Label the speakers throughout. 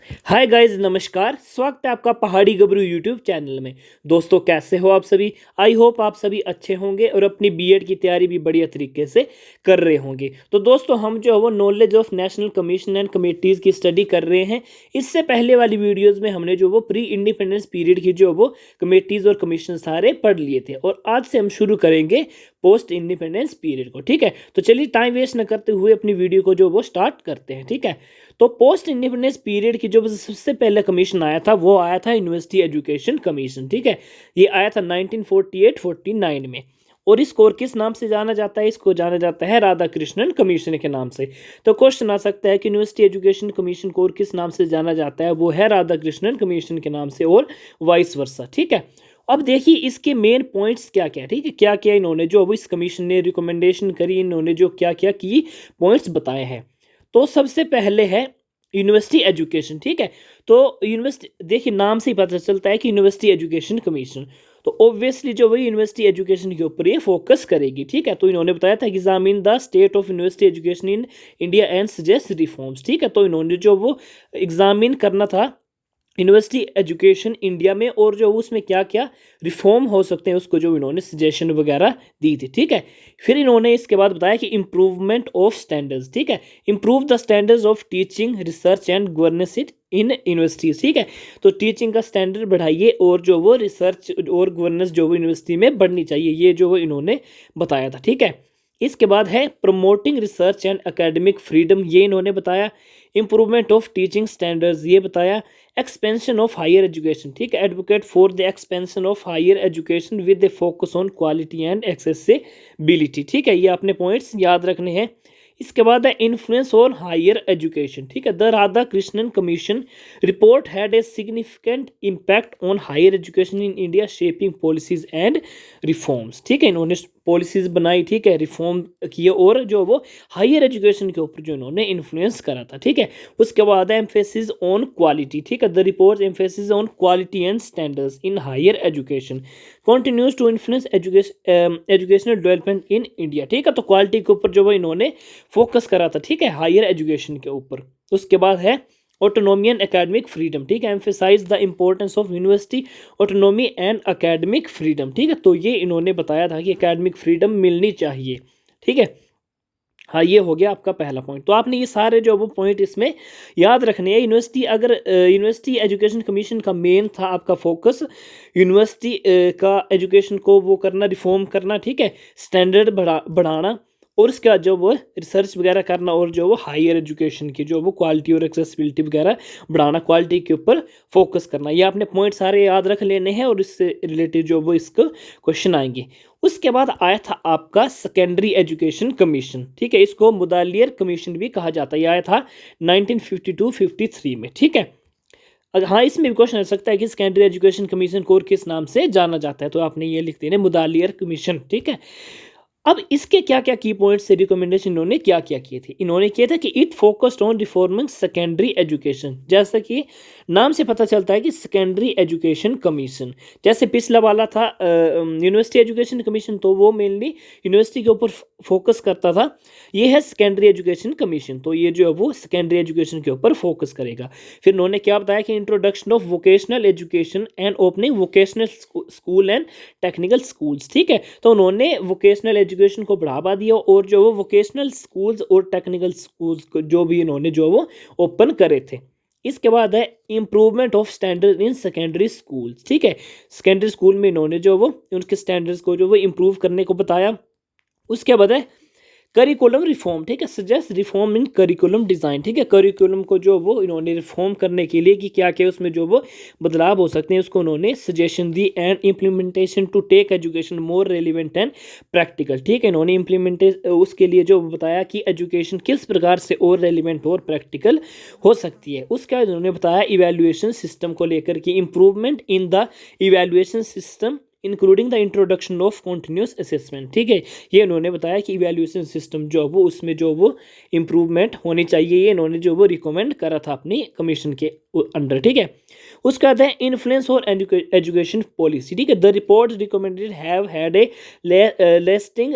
Speaker 1: Hi guys, नमस्कार। स्वागत है आपका पहाड़ी गबरू यूट्यूब चैनल में। दोस्तों, कैसे हो आप सभी? आई होप आप सभी अच्छे होंगे और अपनी बीएड की तैयारी भी बढ़िया तरीके से कर रहे होंगे। तो दोस्तों, हम जो है वो knowledge of national commission and committees की स्टडी कर रहे हैं। इससे पहले वाली वीडियोज़ में हमने जो वो प्री इंडिपेंडेंस पीरियड की जो वो कमेटीज़ और कमीशन सारे पढ़ लिए थे, और आज से हम शुरू करेंगे पोस्ट इंडिपेंडेंस पीरियड को। ठीक है, तो चलिए टाइम वेस्ट न करते हुए अपनी वीडियो को जो वो स्टार्ट करते हैं। ठीक है, तो पोस्ट इंडिपेंडेंस पीरियड की जो सबसे पहले कमीशन आया था वो आया था यूनिवर्सिटी एजुकेशन कमीशन। ठीक है, ये आया था 1948-49 में। और इसको और किस नाम से जाना जाता है? इसको जाना जाता है राधा कृष्णन कमीशन के नाम से। तो क्वेश्चन आ सकता है कि यूनिवर्सिटी एजुकेशन कमीशन को और किस नाम से जाना जाता है? वो है राधा कृष्णन कमीशन के नाम से, और वाइस वर्सा। ठीक है, अब देखिए इसके मेन पॉइंट्स क्या क्या। ठीक है, क्या क्या इन्होंने जो अब इस कमीशन ने रिकमेंडेशन करी, इन्होंने जो क्या क्या की पॉइंट्स बताए हैं। तो सबसे पहले है यूनिवर्सिटी एजुकेशन। ठीक है, तो यूनिवर्सिटी देखिए नाम से ही पता चलता है कि यूनिवर्सिटी एजुकेशन कमीशन, तो ऑब्वियसली जो वही यूनिवर्सिटी एजुकेशन के ऊपर ये फोकस करेगी। ठीक है, तो इन्होंने बताया था examine the state of university education in India and suggest reforms. ठीक है, तो इन्होंने जो वो एग्जामिन करना था यूनिवर्सिटी एजुकेशन इंडिया में, और जो उसमें क्या क्या रिफॉर्म हो सकते हैं उसको जो इन्होंने सजेशन वगैरह दी थी। ठीक है, फिर इन्होंने इसके बाद बताया कि इम्प्रूवमेंट ऑफ स्टैंडर्ड्स। ठीक है, improve the standards of teaching, research and governance in universities. ठीक है, तो टीचिंग का स्टैंडर्ड बढ़ाइए और जो वो रिसर्च और गवर्नेंस जो वो यूनिवर्सिटी में बढ़नी चाहिए, ये जो वो इन्होंने बताया था। ठीक है, इसके बाद है promoting research and academic freedom, ये इन्होंने बताया। इम्प्रूवमेंट ऑफ टीचिंग स्टैंडर्ड्स, ये बताया। Expansion of higher education. ठीक है, advocate for the expansion of higher education with the focus on quality and accessibility. ठीक है, ये आपने पॉइंट्स याद रखने हैं। इसके बाद है इन्फ्लुएंस ऑन हायर एजुकेशन। ठीक है, the Radhakrishnan commission report had a significant impact on higher education in India, shaping policies and reforms. ठीक है, इन्होंने पॉलिसीज बनाई, ठीक है, रिफॉर्म किए, और जो वो हायर एजुकेशन के ऊपर जो इन्होंने इन्फ्लुएंस करा था। ठीक है, उसके बाद है एम्फेसिस ऑन क्वालिटी। ठीक है, the report emphasis on quality and standards in higher education continues to influence educational development in India. ठीक है, तो क्वालिटी के ऊपर जो वो इन्होंने फोकस करा था। ठीक है, हायर एजुकेशन के ऊपर। उसके बाद है ऑटोनॉमी एंड एकेडमिक फ्रीडम। ठीक है, emphasize the importance of university autonomy and academic freedom. ठीक है, तो ये इन्होंने बताया था कि एकेडमिक फ्रीडम मिलनी चाहिए। ठीक है, हाँ, ये हो गया आपका पहला पॉइंट। तो आपने ये सारे जो वो पॉइंट इसमें याद रखने हैं। यूनिवर्सिटी अगर यूनिवर्सिटी एजुकेशन कमीशन का मेन था आपका फोकस यूनिवर्सिटी का एजुकेशन को वो करना, रिफॉर्म करना। ठीक है, स्टैंडर्ड बढ़ाना, और उसके बाद जो वो रिसर्च वगैरह करना, और जो वो हायर एजुकेशन की जो वो क्वालिटी और एक्सेसिबिलिटी वगैरह बढ़ाना, क्वालिटी के ऊपर फोकस करना। ये आपने पॉइंट सारे याद रख लेने हैं, और इससे रिलेटेड जो वो इसको क्वेश्चन आएंगे। उसके बाद आया था आपका सेकेंडरी एजुकेशन कमीशन। ठीक है, इसको मुदालियर कमीशन भी कहा जाता है। ये आया था 1952-53 में। ठीक है, हाँ, इसमें भी क्वेश्चन आ सकता है कि सेकेंडरी एजुकेशन कमीशन को और किस नाम से जाना जाता है, तो आपने ये लिख देना मुदालियर कमीशन। ठीक है, अब इसके क्या क्या की पॉइंट्स से रिकमेंडेशन इन्होंने क्या क्या किए थे? इन्होंने किया था कि it focused on reforming secondary education. जैसा कि नाम से पता चलता है कि सेकेंडरी एजुकेशन कमीशन, जैसे पिछला वाला था यूनिवर्सिटी एजुकेशन कमीशन, तो वो मेनली यूनिवर्सिटी के ऊपर फोकस करता था। ये है सेकेंडरी एजुकेशन कमीशन, तो ये जो है वो सेकेंडरी एजुकेशन के ऊपर फोकस करेगा। फिर उन्होंने क्या बताया कि introduction of vocational education and opening vocational school and technical schools. ठीक है, तो उन्होंने वोकेशनल एजुकेशन को बढ़ावा दिया, और जो वो वोकेशनल स्कूल्स और टेक्निकल स्कूल्स को जो भी इन्होंने जो वो ओपन करे थे। इसके बाद है improvement of standard in secondary schools. ठीक है, सेकेंडरी स्कूल में इन्होंने जो वो उनके स्टैंडर्ड्स को जो वो इम्प्रूव करने को बताया। उसके बाद है करिकुलम रिफॉर्म। ठीक है, suggest reform in curriculum design. ठीक है, करिकुलम को जो वो इन्होंने रिफॉर्म करने के लिए कि क्या क्या उसमें जो वो बदलाव हो सकते हैं, उसको उन्होंने सजेशन दी। And implementation to take education more relevant and practical. ठीक है, इन्होंने इम्प्लीमेंटेशन उसके लिए जो बताया कि एजुकेशन किस प्रकार से और रेलिवेंट और प्रैक्टिकल हो सकती है। उसके बाद इन्होंने बताया इवेल्युएशन सिस्टम को लेकर कि improvement in the evaluation system including the introduction of continuous assessment. ठीक है, ये इन्होंने बताया कि इवैल्यूएशन सिस्टम जो वो उसमें जो वो इम्प्रूवमेंट होनी चाहिए, ये इन्होंने जो वो रिकमेंड करा था अपनी कमीशन के अंडर। ठीक है, उसके बाद है इन्फ्लुएंस और एजुकेशन पॉलिसी। ठीक है, the report recommended have had a lasting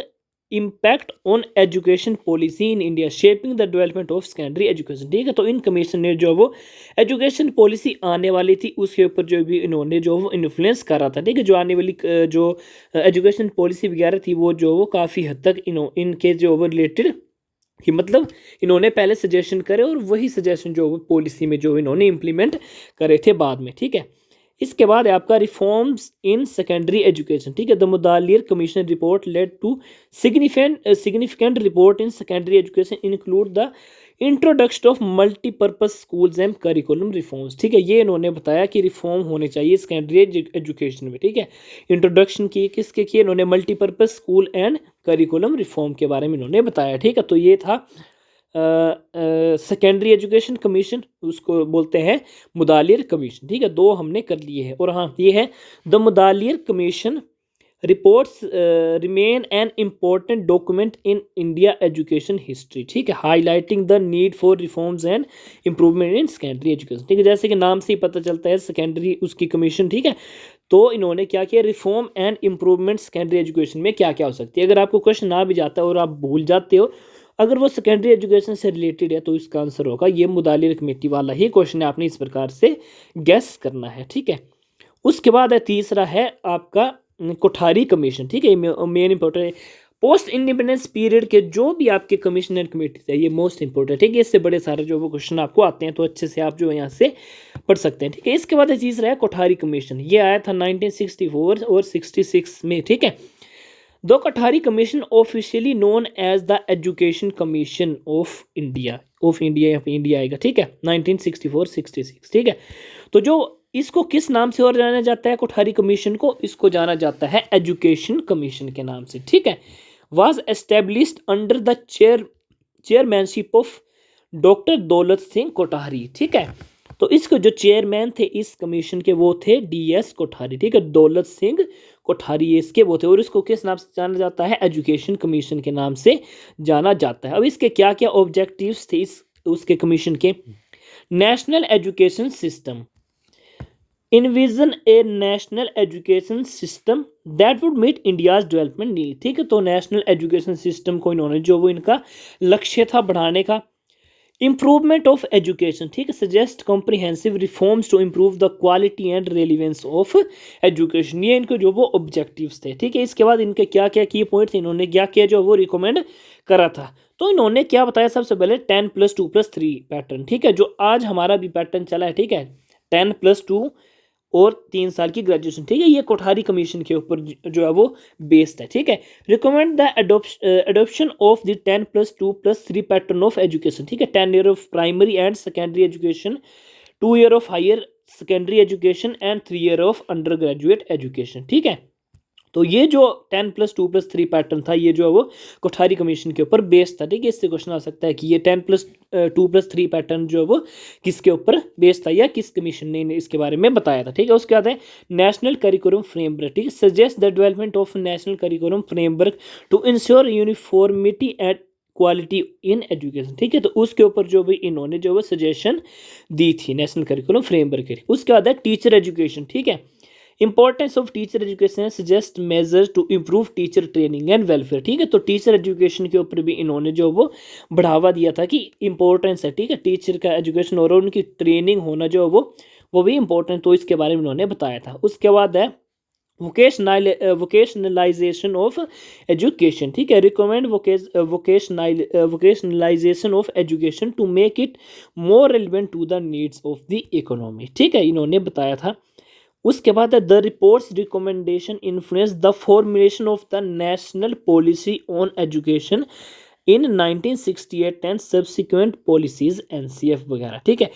Speaker 1: impact on education policy in India shaping the development of secondary education. ठीक है, तो इन कमीशन ने जो वो एजुकेशन पॉलिसी आने वाली थी उसके ऊपर जो भी इन्होंने जो वो इन्फ्लुएंस करा था। ठीक है, जो आने वाली जो एजुकेशन पॉलिसी वगैरह थी वो जो वो काफ़ी हद तक इनके जो वो रिलेटेड कि मतलब इन्होंने पहले सजेशन करे और वही सजेशन जो पॉलिसी में जो इन्होंने इम्प्लीमेंट करे थे बाद में। ठीक है, इसके बाद है आपका रिफॉर्म्स इन सेकेंडरी एजुकेशन। ठीक है, the Mudaliar commission report led to significant report in secondary education include the introduction of multipurpose schools and curriculum reforms. ठीक है, ये इन्होंने बताया कि रिफॉर्म होने चाहिए सेकेंडरी एजुकेशन में। ठीक है, इंट्रोडक्शन की किसके किए इन्होंने, multipurpose school and curriculum reform के बारे में इन्होंने बताया। ठीक है, तो ये था सेकेंडरी एजुकेशन कमीशन, उसको बोलते हैं मुदालियर कमीशन। ठीक है, दो हमने कर लिए हैं। और हाँ, ये है the Mudaliar commission reports remain an important document in India education history. ठीक है, highlighting the need for reforms and improvement in secondary education. ठीक है, जैसे कि नाम से ही पता चलता है सेकेंडरी उसकी कमीशन। ठीक है, तो इन्होंने क्या किया, reform and improvement secondary education में क्या क्या हो सकती है। अगर आपको क्वेश्चन ना भी जाता है और आप भूल जाते हो, अगर वो सेकेंडरी एजुकेशन से रिलेटेड है तो इसका आंसर होगा ये मुदालियर कमेटी वाला ही क्वेश्चन है, आपने इस प्रकार से गैस करना है। ठीक है, उसके बाद है तीसरा है आपका कोठारी कमीशन। ठीक है, मेन इंपॉर्टेंट है पोस्ट इंडिपेंडेंस पीरियड के जो भी आपके कमीशन एंड कमेटीज है, ये मोस्ट इंपॉर्टेंट। ठीक है, इससे बड़े सारे जो वो क्वेश्चन आपको आते हैं तो अच्छे से आप जो यहाँ से पढ़ सकते हैं। ठीक है, इसके बाद है तीसरा है कोठारी कमीशन, ये आया था 1964 और 66 में। ठीक है, दो Kothari commission officially known as the education commission of India यहाँ पे इंडिया आएगा। ठीक है, 1964-66। ठीक है, तो जो इसको किस नाम से और जाना जाता है कोठारी कमीशन को, इसको जाना जाता है एजुकेशन कमीशन के नाम से। ठीक है, was established under the chairmanship of doctor Daulat Singh Kothari. ठीक है, तो इसको जो चेयरमैन थे इस कमीशन के वो थे DS कोठारी। ठीक है, दौलत सिंह कोठारी ये इसके वो थे, और इसको किस नाम से जाना जाता है, एजुकेशन कमीशन के नाम से जाना जाता है। अब इसके क्या क्या ऑब्जेक्टिव्स थे इस उसके कमीशन के, national education system, envision a national education system that would meet India's development need. ठीक है, तो नेशनल एजुकेशन सिस्टम को इन्होंने जो वो इनका लक्ष्य था बढ़ाने का। इम्प्रूवमेंट ऑफ एजुकेशन, ठीक है, suggest comprehensive reforms to improve the quality and relevance of education, ये इनको जो वो ऑब्जेक्टिव्स थे। ठीक है, इसके बाद इनके क्या क्या की पॉइंट थे, इन्होंने क्या किया जो वो रिकमेंड करा था। तो इन्होंने क्या बताया, सबसे पहले 10+2+3 पैटर्न। ठीक है, जो आज हमारा भी पैटर्न चला है। ठीक है, 10+2 और 3 साल की ग्रेजुएशन। ठीक है, ये कोठारी कमीशन के ऊपर जो है वो बेस्ड है। ठीक है, recommend the adoption of the 10+2+3 pattern of education. ठीक है, 10 year of primary and secondary education, 2 year of higher secondary education and 3 year of undergraduate education. ठीक है, तो ये जो 10+2+3 पैटर्न था ये जो है वो कोठारी कमीशन के ऊपर बेस्ड था। ठीक है, इससे क्वेश्चन आ सकता है कि ये 10+2+3 पैटर्न जो है वो किसके ऊपर बेस्ड था या किस कमीशन ने इसके बारे में बताया था। ठीक है, उसके बाद है नेशनल करिकुलम फ्रेमवर्क। ठीक है, suggest the development of national curriculum framework to ensure uniformity and quality in education. ठीक है, तो उसके ऊपर जो भी इन्होंने जो वो सजेशन दी थी नेशनल करिकुलम फ्रेमवर्क के। उसके बाद है टीचर एजुकेशन। ठीक है, importance of teacher education, suggest measures to improve teacher training and welfare. ठीक है, तो टीचर एजुकेशन के ऊपर भी इन्होंने जो वो बढ़ावा दिया था कि इंपॉर्टेंस है। ठीक है, टीचर का एजुकेशन और उनकी ट्रेनिंग होना जो वो भी इंपॉर्टेंट, तो इसके बारे में उन्होंने बताया था। उसके बाद है वोकेशनलाइजेशन ऑफ एजुकेशन। ठीक है, recommend vocationalisation of education to make it more relevant to the needs of the economy. ठीक है, इन्होंने बताया था। उसके बाद है the report's recommendation influence the formulation of the national policy on education in 1968 and subsequent policies NCF वगैरह। ठीक है,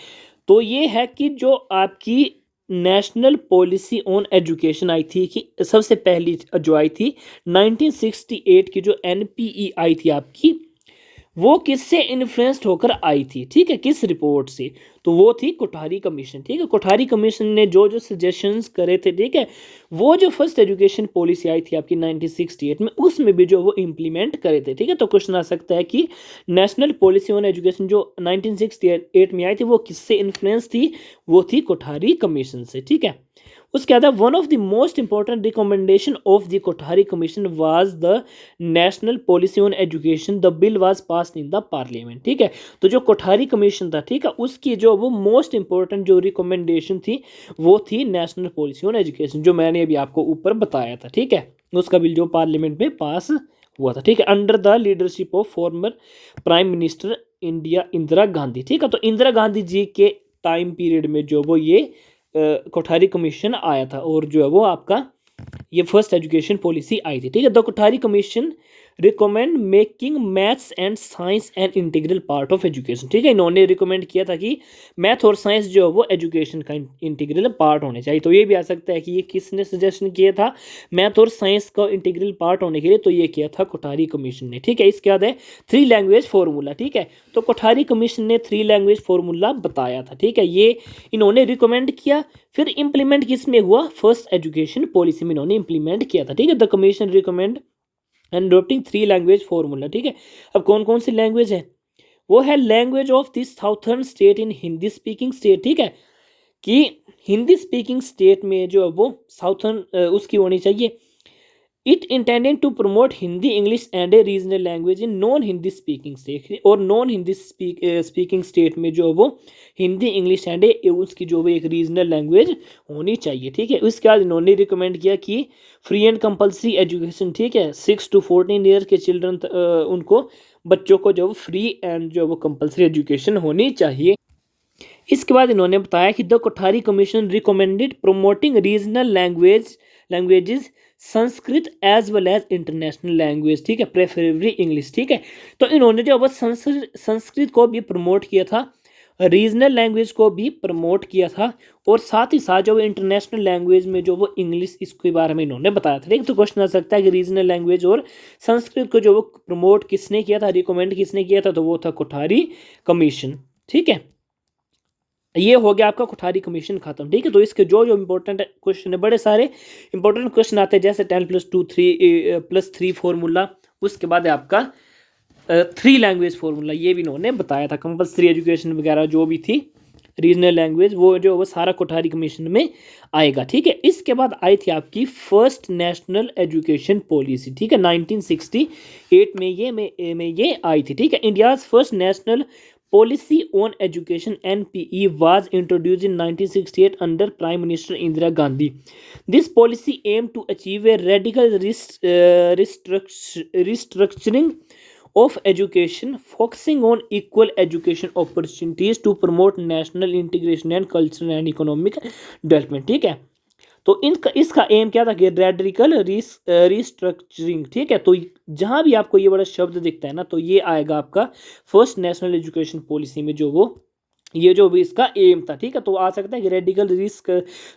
Speaker 1: तो ये है कि जो आपकी national policy on education I थी कि सबसे पहली जो आई थी 1968 की जो NPE आई थी आपकी, वो किससे इन्फ्लुएंस्ड होकर आई थी। ठीक है, किस रिपोर्ट से, तो वो थी कोठारी कमीशन। ठीक है, कोठारी कमीशन ने जो जो सजेशंस करे थे, ठीक है, वो जो फर्स्ट एजुकेशन पॉलिसी आई थी आपकी 1968 में, उसमें भी जो वो इम्प्लीमेंट करे थे। ठीक है, तो क्वेश्चन आ सकता है कि नेशनल पॉलिसी ऑन एजुकेशन जो 1968 में आई थी वो किससे इन्फ्लुएंस थी, वो थी कोठारी कमीशन से। ठीक है, उसके बाद one of the most important recommendation of the Kothari commission was the national policy on education, the bill was passed in the parliament. ठीक है, तो जो कोठारी कमीशन था, ठीक है, उसकी जो वो मोस्ट इंपॉर्टेंट जो रिकमेंडेशन थी वो थी नेशनल पॉलिसी ऑन एजुकेशन, जो मैंने अभी आपको ऊपर बताया था। ठीक है, उसका बिल जो पार्लियामेंट में पास हुआ था। ठीक है, under the leadership of former prime minister India Indira Gandhi. ठीक है, तो इंदिरा गांधी जी के टाइम पीरियड में जो वो ये कोठारी कमीशन आया था और जो है वो आपका ये फर्स्ट एजुकेशन पॉलिसी आई थी। ठीक है, the Kothari commission recommend making maths and science an integral part of education. ठीक है, इन्होंने रिकमेंड किया था कि मैथ और साइंस जो है वो एजुकेशन का इंटीग्रल पार्ट होने चाहिए। तो ये भी आ सकता है कि ये किसने सजेशन किया था मैथ और साइंस का इंटीग्रल पार्ट होने के लिए, तो ये किया था कोठारी कमीशन ने। ठीक है, इसके बाद है 3 लैंग्वेज फार्मूला। ठीक है, तो कोठारी कमीशन ने 3 लैंग्वेज फार्मूला बताया था। ठीक है, ये इन्होंने रिकमेंड किया, फिर इंप्लीमेंट किस में हुआ, फर्स्ट एजुकेशन पॉलिसी में इन्होंने इंप्लीमेंट किया था। ठीक है, the commission recommend and adopting 3 language formula. ठीक है, अब कौन कौन सी लैंग्वेज है, वो है language of this southern state in Hindi speaking state. ठीक है, कि हिंदी स्पीकिंग स्टेट में जो है वो साउथर्न उसकी होनी चाहिए। It intended to promote Hindi English and a regional language in non Hindi speaking state, और नॉन हिंदी स्पीकिंग स्टेट में जो है वो हिंदी इंग्लिश एंड उसकी जो वो एक रीजनल लैंग्वेज होनी चाहिए। ठीक है, उसके बाद इन्होंने रिकमेंड किया कि फ्री एंड कंपलसरी एजुकेशन। ठीक है, 6 to 14 ईयर के चिल्ड्रन उनको बच्चों को जो फ्री एंड जो वो कंपलसरी एजुकेशन होनी चाहिए। इसके बाद इन्होंने बताया कि the Kothari commission recommended promoting regional languages Sanskrit as well as international language. ठीक है, प्रेफरेबली इंग्लिश। ठीक है, तो इन्होंने जो है संस्कृत को भी प्रमोट किया था, रीजनल लैंग्वेज को भी प्रमोट किया था, और साथ ही साथ जो वो इंटरनेशनल लैंग्वेज में जो वो इंग्लिश, इसके बारे में इन्होंने बताया था। ठीक, तो क्वेश्चन आ सकता है कि रीजनल लैंग्वेज और संस्कृत को जो वो प्रमोट किसने किया था, रिकमेंड किसने किया था, तो वो था कोठारी कमीशन। ठीक है, ये हो गया आपका कोठारी कमीशन खत्म। ठीक है, तो इसके जो जो इंपॉर्टेंट क्वेश्चन है, बड़े सारे इंपॉर्टेंट क्वेश्चन आते हैं, जैसे 10+2 3+3 फॉर्मूला, उसके बाद है आपका 3 लैंग्वेज फार्मूला, ये भी इन्होंने बताया था। कंपलसरी एजुकेशन वगैरह जो भी थी रीजनल लैंग्वेज, वो जो वो सारा कोठारी कमीशन में आएगा। ठीक है, इसके बाद आई थी आपकी फर्स्ट नेशनल एजुकेशन पॉलिसी। ठीक है, 1968 में ये आई थी। ठीक है, India's first national policy on education NPE was introduced in 1968 under Prime Minister Indira Gandhi. This policy aimed to achieve a radical restructuring of education, focusing on equal education opportunities to promote national integration and cultural and economic development. ठीक है, तो इसका M क्या था कि radical restructuring. ठीक है, तो जहां भी आपको ये बड़ा शब्द दिखता है ना, तो ये आएगा आपका फर्स्ट नेशनल एजुकेशन पॉलिसी में, जो वो ये जो भी इसका एम था। ठीक है, तो आ सकता है कि रेडिकल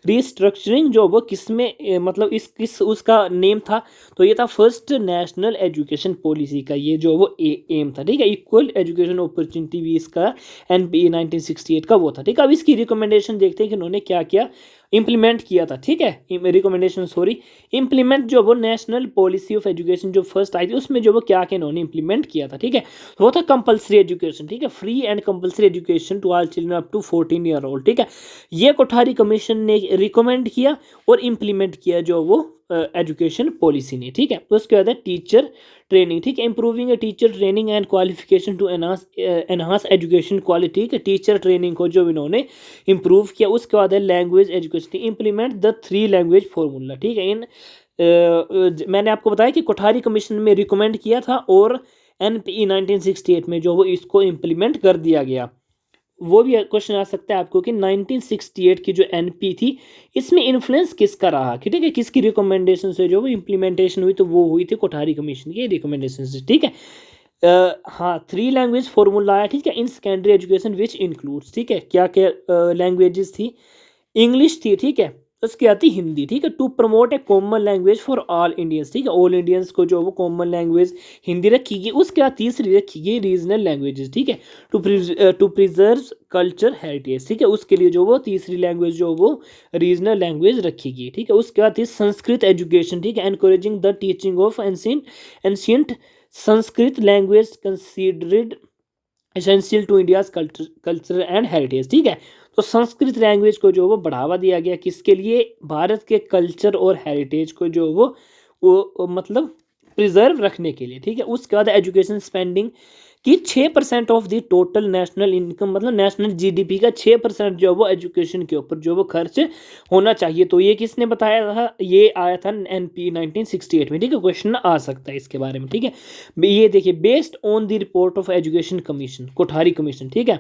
Speaker 1: रिस्ट्रक्चरिंग जो वो किस में मतलब किस उसका नेम था, तो ये था फर्स्ट नेशनल एजुकेशन पॉलिसी का ये जो वो एम था। ठीक है, इक्वल एजुकेशन अपॉर्चुनिटी भी इसका NPE 1968 का वो था। ठीक है, अब इसकी रिकमेंडेशन देखते हैं कि उन्होंने क्या किया, इम्प्लीमेंट किया था। ठीक है, रिकमेंडेशन सॉरी इम्प्लीमेंट जो वो नेशनल पॉलिसी ऑफ एजुकेशन जो फर्स्ट आई थी, उसमें जो वो क्या क्या इन्होंने इम्प्लीमेंट किया था। ठीक है, वो था कंपलसरी एजुकेशन। ठीक है, free and compulsory education to all children up to 14 year old. ठीक है, ये कोठारी कमीशन ने रिकमेंड किया और इम्प्लीमेंट किया जो वो एजुकेशन पॉलिसी ने। ठीक है, उसके बाद है टीचर ट्रेनिंग। ठीक है, improving teacher training and qualification to enhance education quality. ठीक है, टीचर ट्रेनिंग को जो इन्होंने इंप्रूव किया। उसके बाद है language education, implement the 3 language formula. ठीक है, मैंने आपको बताया कि कोठारी कमीशन में रिकमेंड किया था और NPE 1968 में जो वो इसको इम्प्लीमेंट कर दिया गया। वो भी क्वेश्चन आ सकता है आपको कि 1968 की जो NP थी, इसमें इन्फ्लुएंस किसका रहा, ठीक है, किसकी रिकमेंडेशन से जो वो इम्प्लीमेंटेशन हुई, तो वो हुई थी कोठारी कमीशन की रिकमेंडेशन से। ठीक है, हाँ 3 लैंग्वेज फार्मूला आया। ठीक है, इन सेकेंडरी एजुकेशन विच इंक्लूड्स। ठीक है, क्या क्या लैंग्वेजेस थी, इंग्लिश थी। ठीक है, उसकी आती हिंदी। ठीक है, to promote a common language for all Indians. ठीक है, ऑल इंडियंस को जो वो कॉमन लैंग्वेज हिंदी रखी गई। उसके बाद तीसरी रखी गई रीजनल लैंग्वेजेस। ठीक है, टू प्रिजर्व कल्चर हेरिटेज। ठीक है, उसके लिए जो वो तीसरी लैंग्वेज जो वो रीजनल लैंग्वेज रखी गई। ठीक है, उसके बाद थी संस्कृत एजुकेशन। ठीक है, encouraging the teaching of ancient Sanskrit language considered essential to India's culture and heritage. ठीक है, तो संस्कृत लैंग्वेज को जो वो बढ़ावा दिया गया किसके लिए, भारत के कल्चर और हेरिटेज को जो वो मतलब प्रिजर्व रखने के लिए। ठीक है, उसके बाद एजुकेशन स्पेंडिंग कि 6% of the total national income मतलब नेशनल जीडीपी का 6% जो वो एजुकेशन के ऊपर जो वो खर्च होना चाहिए। तो ये किसने बताया था, ये आया था एनपी 1968 में। ठीक है, क्वेश्चन आ सकता है इसके बारे में। ठीक है, ये देखिए based on the report of education commission, Kothari commission. ठीक है,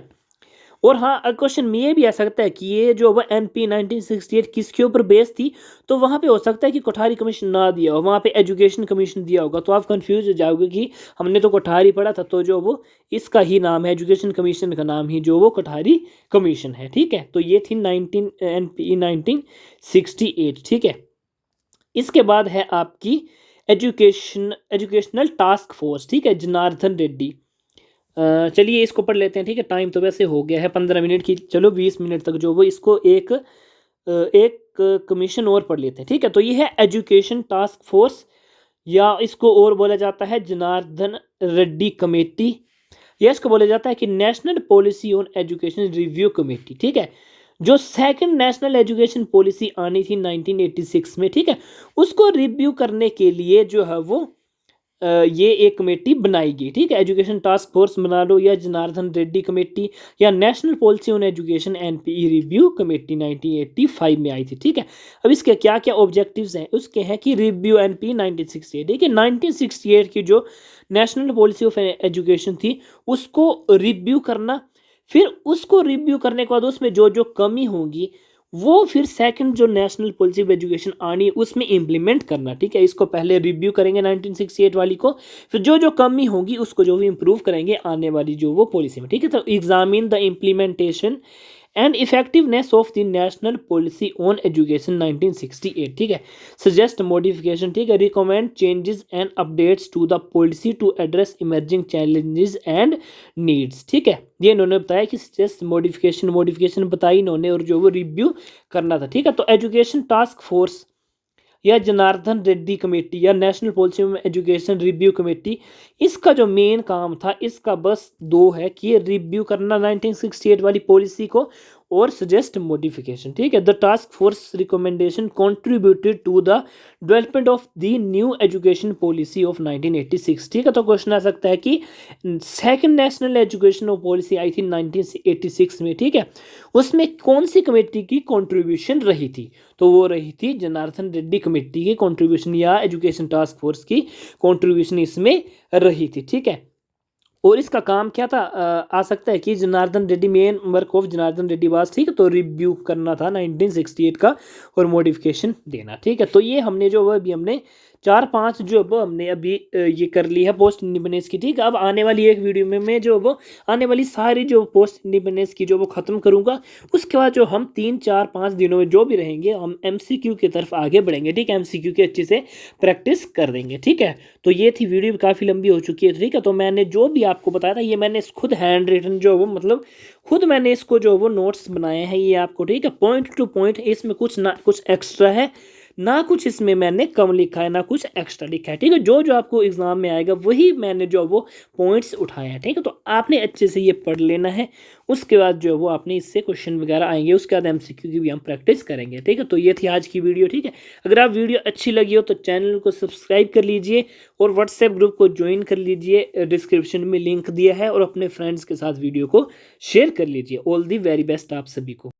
Speaker 1: और हाँ क्वेश्चन में ये भी आ सकता है कि ये जो वह एनपी 1968 किसके ऊपर बेस थी, तो वहाँ पे हो सकता है कि कोठारी कमीशन ना दिया हो, वहाँ पे एजुकेशन कमीशन दिया होगा। तो आप कंफ्यूज हो जाओगे कि हमने तो कोठारी पढ़ा था, तो जो वो इसका ही नाम है, एजुकेशन कमीशन का नाम ही जो वो कोठारी कमीशन है। ठीक है, तो ये थी एनपी 1968। ठीक है, इसके बाद है आपकी एजुकेशनल टास्क फोर्स। ठीक है, जनार्दन रेड्डी। चलिए इसको पढ़ लेते हैं। ठीक है, टाइम तो वैसे हो गया है 15 मिनट की, चलो 20 मिनट तक जो वो इसको एक कमीशन और पढ़ लेते हैं। ठीक है, तो ये है एजुकेशन टास्क फोर्स, या इसको और बोला जाता है जनार्दन रेड्डी कमेटी, या इसको बोला जाता है कि national policy on education review committee. ठीक है, जो सेकंड नेशनल एजुकेशन पॉलिसी आनी थी 1986 में। ठीक है, उसको रिव्यू करने के लिए जो है वो ये एक कमेटी बनाई गई। ठीक है, एजुकेशन टास्क फोर्स बना लो, या जनार्दन रेड्डी कमेटी, या national policy on education NPE review committee 1985 में आई थी। ठीक है, अब इसके क्या क्या ऑब्जेक्टिव्स हैं, उसके हैं कि रिव्यू एनपी 1968। ठीक है, 1968 की जो नेशनल पॉलिसी ऑफ एजुकेशन थी उसको रिव्यू करना, फिर उसको रिव्यू करने के बाद उसमें जो जो कमी होगी वो फिर सेकंड जो नेशनल पॉलिसी ऑफ एजुकेशन आनी है उसमें इम्प्लीमेंट करना। ठीक है, इसको पहले रिव्यू करेंगे 1968 वाली को, फिर जो जो कमी होगी उसको जो भी इम्प्रूव करेंगे आने वाली जो वो पॉलिसी में। ठीक है, तो examine the implementation and effectiveness of the national policy on education 1968। ठीक है, सजेस्ट मॉडिफिकेशन। ठीक है, recommend changes and updates to the policy to address emerging challenges and needs. ठीक है, ये इन्होंने बताया कि सजेस्ट मॉडिफिकेशन बताई इन्होंने, और जो वो रिव्यू करना था। ठीक है, तो एजुकेशन टास्क फोर्स या जनार्दन रेड्डी कमेटी या national policy on education review committee, इसका जो मेन काम था इसका बस दो है कि ये रिव्यू करना 1968 वाली पॉलिसी को और सजेस्ट मॉडिफिकेशन। ठीक है, the task force recommendation contributed to the development of the new education policy of 1986। ठीक है, तो क्वेश्चन आ सकता है कि सेकंड नेशनल एजुकेशन पॉलिसी आई थी 1986 में। ठीक है, उसमें कौन सी कमेटी की कंट्रीब्यूशन रही थी, तो वो रही थी जनार्दन रेड्डी कमेटी की कंट्रीब्यूशन या एजुकेशन टास्क फोर्स की कंट्रीब्यूशन इसमें रही थी। ठीक है, और इसका काम क्या था, आ सकता है कि Janardan Reddy, main work of Janardan Reddy was. ठीक है, तो रिव्यू करना था 1968 का और मॉडिफिकेशन देना। ठीक है, तो ये हमने जो वो अभी हमने 4-5 जो वो हमने अभी ये कर ली है पोस्ट इंडिपेंडेंस की। ठीक है, अब आने वाली एक वीडियो में मैं जो वो आने वाली सारी जो पोस्ट इंडिपेंडेंस की जो वो ख़त्म करूँगा, उसके बाद जो हम 3-4-5 दिनों में जो भी रहेंगे हम एमसीक्यू की तरफ आगे बढ़ेंगे। ठीक है, एमसीक्यू की अच्छे से प्रैक्टिस कर देंगे। ठीक है, तो ये थी वीडियो काफ़ी लंबी हो चुकी है। ठीक है, तो मैंने जो भी आपको बताया था ये मैंने खुद हैंड रिटन जो वो मतलब खुद मैंने इसको जो वो नोट्स बनाए हैं ये आपको। ठीक है, पॉइंट टू पॉइंट, इसमें कुछ ना कुछ एक्स्ट्रा है ना कुछ इसमें मैंने कम लिखा है ना कुछ एक्स्ट्रा लिखा है। ठीक है, जो जो आपको एग्जाम में आएगा वही मैंने जो वो पॉइंट्स उठाए हैं। ठीक है, तो आपने अच्छे से ये पढ़ लेना है, उसके बाद जो वो आपने इससे क्वेश्चन वगैरह आएंगे, उसके बाद एमसीक्यू की भी हम प्रैक्टिस करेंगे। ठीक है, तो ये थी आज की वीडियो। ठीक है, अगर आप वीडियो अच्छी लगी हो तो चैनल को सब्सक्राइब कर लीजिए और व्हाट्सएप ग्रुप को ज्वाइन कर लीजिए, डिस्क्रिप्शन में लिंक दिया है, और अपने फ्रेंड्स के साथ वीडियो को शेयर कर लीजिए। ऑल दी वेरी बेस्ट आप सभी को।